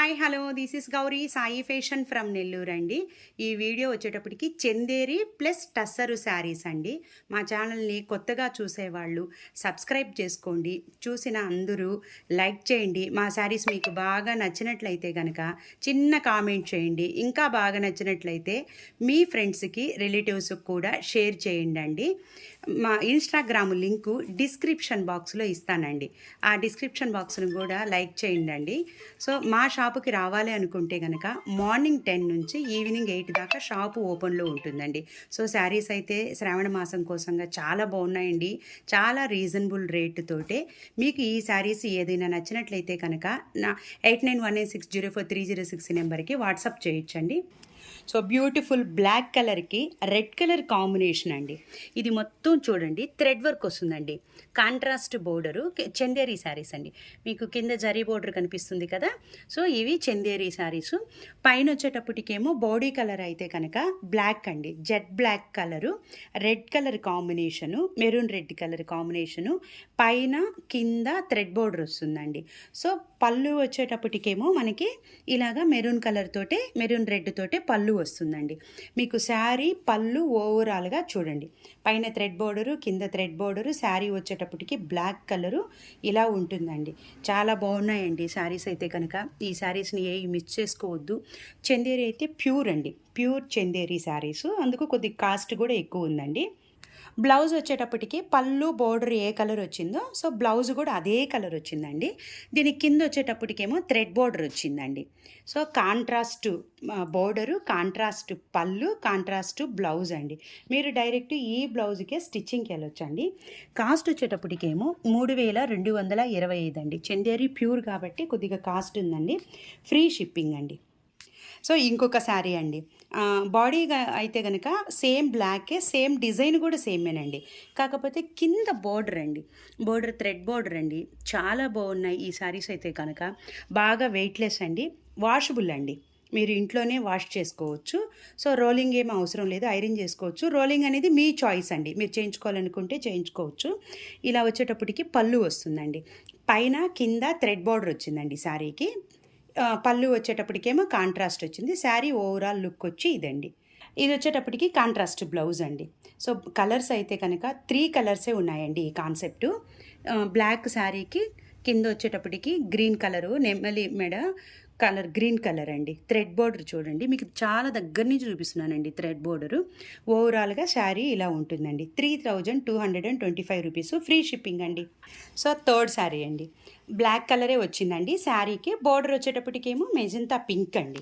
Hi hello this is Gauri Sai fashion from Nellore అండి. ఈ video వచ్చేటప్పటికి చందేరి ప్లస్ టస్సరు శారీస్ అండి. మా ఛానల్ని కొత్తగా చూసేవాళ్ళు సబ్స్క్రైబ్ చేసుకోండి. చూసిన అందరూ లైక్ చేయండి. మా శారీస్ మీకు బాగా నచ్చినట్లయితే కనుక చిన్న కామెంట్ చేయండి. ఇంకా బాగా నచ్చినట్లయితే మీ ఫ్రెండ్స్కి రిలేటివ్స్కి కూడా షేర్ చేయండి అండి. మా ఇన్స్టాగ్రామ్ లింకు డిస్క్రిప్షన్ బాక్స్లో ఇస్తానండి. ఆ డిస్క్రిప్షన్ బాక్స్ను కూడా లైక్ చేయండి అండి. సో మా షాపుకి రావాలి అనుకుంటే కనుక మార్నింగ్ 10 నుంచి ఈవినింగ్ 8 దాకా షాపు ఓపెన్లో ఉంటుందండి. సో శారీస్ అయితే శ్రావణ మాసం కోసంగా చాలా బాగున్నాయండి. చాలా రీజనబుల్ రేటుతోటే మీకు ఈ శారీస్ ఏదైనా నచ్చినట్లయితే కనుక నా 8918604306 నెంబర్కి వాట్సాప్ చేయొచ్చండి. సో బ్యూటిఫుల్ బ్లాక్ కలర్కి రెడ్ కలర్ కాంబినేషన్ అండి. ఇది మొత్తం చూడండి థ్రెడ్ వర్క్ వస్తుందండి. కాంట్రాస్ట్ బోర్డరు చందేరి శారీస్ అండి. మీకు కింద జరీ బోర్డర్ కనిపిస్తుంది కదా. సో ఇవి చందేరి శారీసు. పైన వచ్చేటప్పటికేమో బాడీ కలర్ అయితే కనుక బ్లాక్ అండి, jet black colour, red colour combination, maroon red colour combination, పైన కింద థ్రెడ్ బోర్డర్ వస్తుందండి. సో పళ్ళు వచ్చేటప్పటికేమో మనకి ఇలాగా మెరూన్ కలర్ తోటే, మెరూన్ రెడ్ తోటే పళ్ళు వస్తుందండి. మీకు శారీ పళ్ళు ఓవరాల్గా చూడండి, పైన థ్రెడ్ బోర్డరు, కింద థ్రెడ్ బోర్డరు, శారీ వచ్చేటప్పటికి బ్లాక్ కలరు ఇలా ఉంటుందండి. చాలా బాగున్నాయండి శారీస్ అయితే కనుక. ఈ శారీస్ని ఏ మిస్ చేసుకోవద్దు. చందేరి అయితే ప్యూర్ అండి, ప్యూర్ చందేరి శారీసు. అందుకు కొద్ది కాస్ట్ కూడా ఎక్కువ ఉందండి. బ్లౌజ్ వచ్చేటప్పటికి పళ్ళు బోర్డర్ ఏ కలర్ వచ్చిందో సో బ్లౌజ్ కూడా అదే కలర్ వచ్చిందండి. దీని కింద వచ్చేటప్పటికేమో థ్రెడ్ బోర్డర్ వచ్చిందండి. సో కాంట్రాస్ట్ బోర్డరు, కాంట్రాస్ట్ పళ్ళు, కాంట్రాస్ట్ బ్లౌజ్ అండి. మీరు డైరెక్ట్ ఈ బ్లౌజ్కే స్టిచ్చింగ్కి వెళ్ళొచ్చండి. కాస్ట్ వచ్చేటప్పటికేమో 3225 అండి. చందేరి ప్యూర్ కాబట్టి కొద్దిగా కాస్ట్ ఉందండి. ఫ్రీ షిప్పింగ్ అండి. సో ఇంకొక శారీ అండి. బాడీగా అయితే కనుక సేమ్ బ్లాకే, సేమ్ డిజైన్ కూడా సేమేనండి. కాకపోతే కింద బోర్డర్ అండి, బోర్డర్ థ్రెడ్ బోర్డర్ అండి. చాలా బాగున్నాయి ఈ శారీస్ అయితే కనుక. బాగా వెయిట్లెస్ అండి, వాషబుల్ అండి. మీరు ఇంట్లోనే వాష్ చేసుకోవచ్చు. సో రోలింగ్ ఏం అవసరం లేదు, ఐరన్ చేసుకోవచ్చు. రోలింగ్ అనేది మీ చాయిస్ అండి, మీరు చేయించుకోవాలనుకుంటే చేయించుకోవచ్చు. ఇలా వచ్చేటప్పటికి పళ్ళు వస్తుందండి. పైన కింద థ్రెడ్ బోర్డర్ వచ్చిందండి శారీకి. పళ్ళు వచ్చేటప్పటికేమో కాంట్రాస్ట్ వచ్చింది. శారీ ఓవరాల్ లుక్ వచ్చి ఇదండి. ఇది వచ్చేటప్పటికి కాంట్రాస్ట్ బ్లౌజ్ అండి. సో కలర్స్ అయితే కనుక 3 కలర్సే ఉన్నాయండి ఈ కాన్సెప్టు. బ్లాక్ శారీకి కింద వచ్చేటప్పటికి గ్రీన్ కలరు, నెమలి మెడ కలర్ గ్రీన్ కలర్ అండి. థ్రెడ్ బోర్డర్ చూడండి, మీకు చాలా దగ్గర నుంచి చూపిస్తున్నానండి థ్రెడ్ బోర్డరు. ఓవరాల్గా శారీ ఇలా ఉంటుందండి. 3225 రూపీస్, ఫ్రీ షిప్పింగ్ అండి. సో థర్డ్ శారీ అండి, బ్లాక్ కలరే వచ్చిందండి. శారీకి బోర్డర్ వచ్చేటప్పటికేమో మెజంతా పింక్ అండి.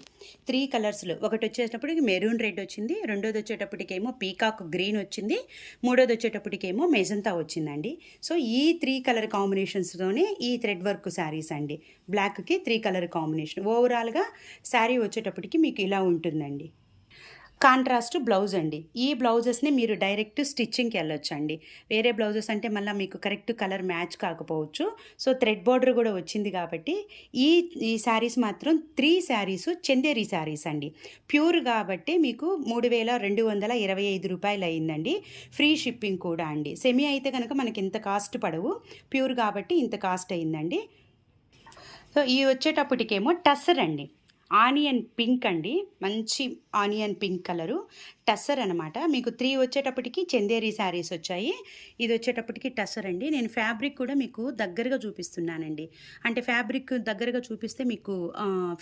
3 కలర్స్లో, ఒకటి వచ్చేటప్పటికి మెరూన్ రెడ్ వచ్చింది, రెండోది వచ్చేటప్పటికేమో పీకాక్ గ్రీన్ వచ్చింది, మూడోది వచ్చేటప్పటికేమో మెజంతా వచ్చిందండి. సో ఈ 3 కలర్ కాంబినేషన్స్తోనే ఈ థ్రెడ్ వర్క్ శారీస్ అండి. బ్లాక్కి 3 కలర్ కాంబినేషన్. ఓవరాల్గా శారీ వచ్చేటప్పటికి మీకు ఇలా ఉంటుందండి. కాంట్రాస్ట్ బ్లౌజ్ అండి. ఈ బ్లౌజెస్ని మీరు డైరెక్ట్ స్టిచ్చింగ్కి వెళ్ళొచ్చండి. వేరే బ్లౌజెస్ అంటే మళ్ళీ మీకు కరెక్ట్ కలర్ మ్యాచ్ కాకపోవచ్చు. సో థ్రెడ్ బోర్డర్ కూడా వచ్చింది కాబట్టి ఈ శారీస్ మాత్రం 3 శారీస్ చందేరి శారీస్ అండి. ప్యూర్ కాబట్టి మీకు 3225 రూపాయలు అయిందండి. ఫ్రీ షిప్పింగ్ కూడా అండి. సెమీ అయితే కనుక మనకి ఇంత కాస్ట్ పడవు, ప్యూర్ కాబట్టి ఇంత కాస్ట్ అయిందండి. సో ఈ వచ్చేటప్పటికేమో టస్సర్ అండి, ఆనియన్ పింక్ అండి, మంచి ఆనియన్ పింక్ కలరు టస్సర్ అనమాట. మీకు 3 వచ్చేటప్పటికి చందేరి శారీస్ వచ్చాయి. ఇది వచ్చేటప్పటికి టస్సర్ అండి. నేను ఫ్యాబ్రిక్ కూడా మీకు దగ్గరగా చూపిస్తున్నానండి. అంటే ఫ్యాబ్రిక్ దగ్గరగా చూపిస్తే మీకు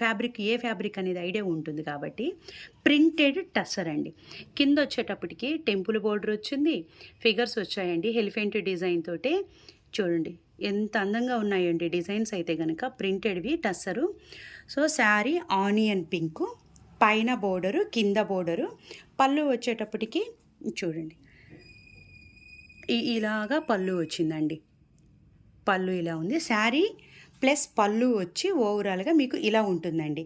ఫ్యాబ్రిక్ ఏ ఫ్యాబ్రిక్ అనేది ఐడియా ఉంటుంది కాబట్టి. ప్రింటెడ్ టస్సర్ అండి. కింద వచ్చేటప్పటికి టెంపుల్ బోర్డర్ వచ్చింది, ఫిగర్స్ వచ్చాయండి ఎలిఫెంట్ డిజైన్ తోటే. చూడండి ఎంత అందంగా ఉన్నాయండి డిజైన్స్ అయితే కనుక. ప్రింటెడ్వి tussar. So sari onion pink, పైన బోర్డరు, కింద బోర్డరు. పళ్ళు వచ్చేటప్పటికి చూడండి ఇలాగా పళ్ళు వచ్చిందండి. పళ్ళు ఇలా ఉంది. శారీ ప్లస్ పళ్ళు వచ్చి ఓవరాల్గా మీకు ఇలా ఉంటుందండి.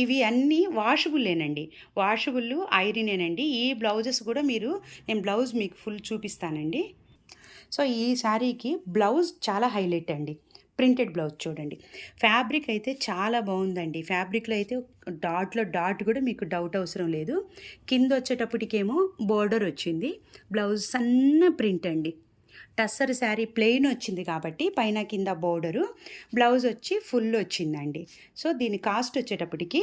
ఇవి అన్నీ వాషబుల్లేనండి, వాషబుల్ ఐరనేనండి. ఈ బ్లౌజెస్ కూడా నేను బ్లౌజ్ మీకు ఫుల్ చూపిస్తానండి. సో ఈ శారీకి బ్లౌజ్ చాలా హైలైట్ అండి. ప్రింటెడ్ బ్లౌజ్ చూడండి. ఫ్యాబ్రిక్ అయితే చాలా బాగుందండి. ఫ్యాబ్రిక్లో అయితే డాట్ కూడా మీకు డౌట్ అవసరం లేదు. కింద వచ్చేటప్పటికేమో బోర్డర్ వచ్చింది. బ్లౌజ్ సన్న ప్రింట్ అండి. టస్సర్ శారీ ప్లెయిన్ వచ్చింది కాబట్టి పైన కింద బోర్డరు, బ్లౌజ్ వచ్చి ఫుల్ వచ్చిందండి. సో దీని కాస్ట్ వచ్చేటప్పటికి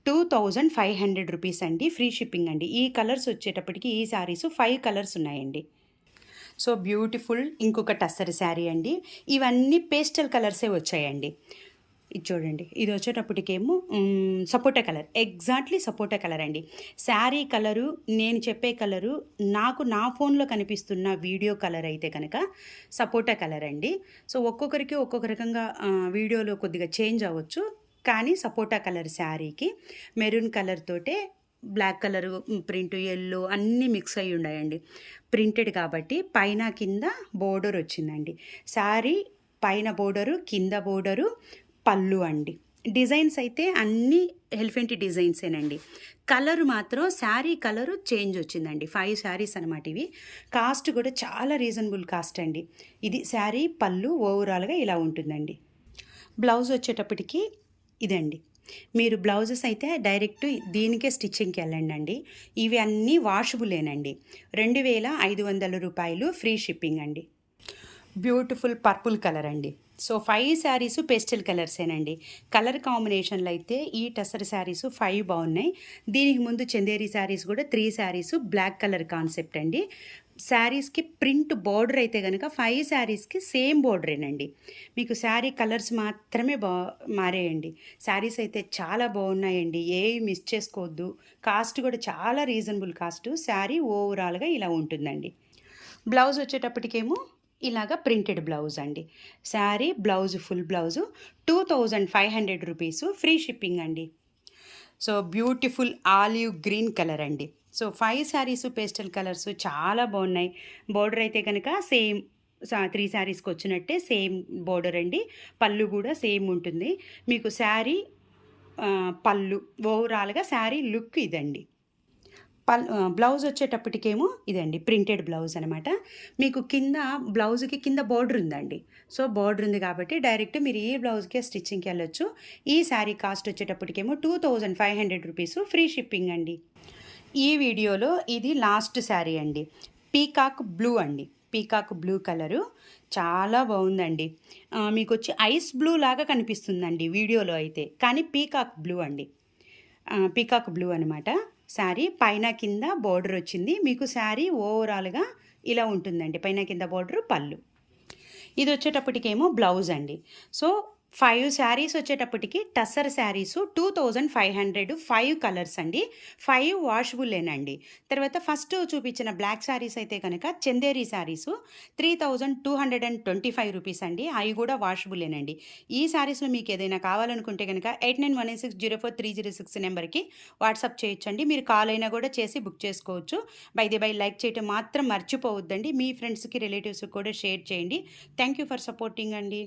2500 రూపీస్ అండి, ఫ్రీ షిప్పింగ్ అండి. ఈ కలర్స్ వచ్చేటప్పటికి ఈ శారీస్ 5 కలర్స్ ఉన్నాయండి. సో బ్యూటిఫుల్ ఇంకొక టస్సర్ శారీ అండి. ఇవన్నీ పేస్టల్ కలర్సే వచ్చాయండి. ఇది చూడండి, ఇది వచ్చేటప్పటికేమో సపోటా కలర్, ఎగ్జాక్ట్లీ సపోటా కలర్ అండి. శారీ కలరు, నేను చెప్పే కలరు, నాకు నా ఫోన్లో కనిపిస్తున్న వీడియో కలర్ అయితే కనుక సపోటా కలర్ అండి. సో ఒక్కొక్కరికి ఒక్కొక్క రకంగా వీడియోలో కొద్దిగా చేంజ్ అవ్వచ్చు, కానీ సపోటా కలర్ శారీకి మెరూన్ కలర్ తోటే బ్లాక్ కలరు ప్రింట్, ఎల్లో అన్నీ మిక్స్ అయ్యి ఉన్నాయండి. ప్రింటెడ్ కాబట్టి పైన కింద బోర్డర్ వచ్చిందండి. శారీ పైన బోర్డరు, కింద బోర్డరు, పళ్ళు అండి. డిజైన్స్ అయితే అన్నీ ఎలిఫెంట్ డిజైన్సేనండి. కలర్ మాత్రం శారీ కలరు చేంజ్ వచ్చిందండి. 5 శారీస్ అనమాట ఇవి. కాస్ట్ కూడా చాలా రీజనబుల్ కాస్ట్ అండి. ఇది శారీ పళ్ళు ఓవరాల్గా ఇలా ఉంటుందండి. బ్లౌజ్ వచ్చేటప్పటికి ఇదండి. మీరు బ్లౌజెస్ అయితే డైరెక్ట్ దీనికే స్టిచ్చింగ్కి వెళ్ళండి. ఇవి అన్నీ వాషబులేనండి. 2500 రూపాయలు, ఫ్రీ షిప్పింగ్ అండి. బ్యూటిఫుల్ పర్పుల్ కలర్ అండి. సో 5 శారీసు పేస్టల్ కలర్సేనండి. కలర్ కాంబినేషన్లు అయితే ఈ టసర్ శారీసు 5 బాగున్నాయి. దీనికి ముందు చందేరి శారీస్ కూడా 3 శారీసు బ్లాక్ కలర్ కాన్సెప్ట్ అండి. శారీస్కి ప్రింట్ బార్డర్ అయితే కనుక 5 శారీస్కి సేమ్ బార్డరేనండి. మీకు శారీ కలర్స్ మాత్రమే మారేయండి. శారీస్ అయితే చాలా బాగున్నాయండి, ఏవి మిస్ చేసుకోవద్దు. కాస్ట్ కూడా చాలా రీజనబుల్ కాస్ట్. శారీ ఓవరాల్గా ఇలా ఉంటుందండి. బ్లౌజ్ వచ్చేటప్పటికేమో ఇలాగ ప్రింటెడ్ బ్లౌజ్ అండి. Sari blouse full blouse 2500 rupees, free shipping అండి. So beautiful olive green colour అండి. సో 5 శారీసు పేస్టల్ కలర్స్ చాలా బాగున్నాయి. బోర్డర్ అయితే కనుక సేమ్ 3 శారీస్కి వచ్చినట్టే సేమ్ బోర్డర్ అండి. పళ్ళు కూడా సేమ్ ఉంటుంది. మీకు శారీ పళ్ళు ఓవరాల్గా శారీ లుక్ ఇదండి. బ్లౌజ్ వచ్చేటప్పటికేమో ఇదండి, ప్రింటెడ్ బ్లౌజ్ అనమాట. మీకు కింద బ్లౌజ్కి కింద బోర్డర్ ఉందండి. సో బోర్డర్ ఉంది కాబట్టి డైరెక్ట్ మీరు ఈ బ్లౌజ్కే స్టిచ్చింగ్కి వెళ్ళొచ్చు. ఈ శారీ కాస్ట్ వచ్చేటప్పటికేమో 2500 రూపీసు, ఫ్రీ షిప్పింగ్ అండి. ఈ వీడియోలో ఇది లాస్ట్ శారీ అండి. పీకాక్ బ్లూ అండి. పీకాక్ బ్లూ కలరు చాలా బాగుందండి. మీకు వచ్చి ఐస్ బ్లూ లాగా కనిపిస్తుందండి వీడియోలో అయితే, కానీ పీకాక్ బ్లూ అండి. పీకాక్ బ్లూ అనమాట. శారీ పైన కింద బోర్డర్ వచ్చింది. మీకు శారీ ఓవరాల్గా ఇలా ఉంటుందండి. పైన కింద బోర్డరు, పళ్ళు. ఇది వచ్చేటప్పటికేమో బ్లౌజ్ అండి. సో 5 శారీస్ వచ్చేటప్పటికి టస్సర్ శారీసు 2500, 5 కలర్స్ అండి. 5 వాషబుల్లేనండి. తర్వాత ఫస్ట్ చూపించిన బ్లాక్ శారీస్ అయితే కనుక చందేరి శారీసు 3225 రూపీస్ అండి. అవి కూడా వాషబుల్లేనండి. ఈ శారీస్లో మీకు ఏదైనా కావాలనుకుంటే కనుక 8918604306 నెంబర్కి వాట్సాప్ చేయొచ్చండి. మీరు కాల్ అయినా కూడా చేసి బుక్ చేసుకోవచ్చు. బై లైక్ చేయటం మాత్రం మర్చిపోవద్దండి. మీ ఫ్రెండ్స్కి, రిలేటివ్స్కి కూడా షేర్ చేయండి. థ్యాంక్ యూ ఫర్ సపోర్టింగ్ అండి.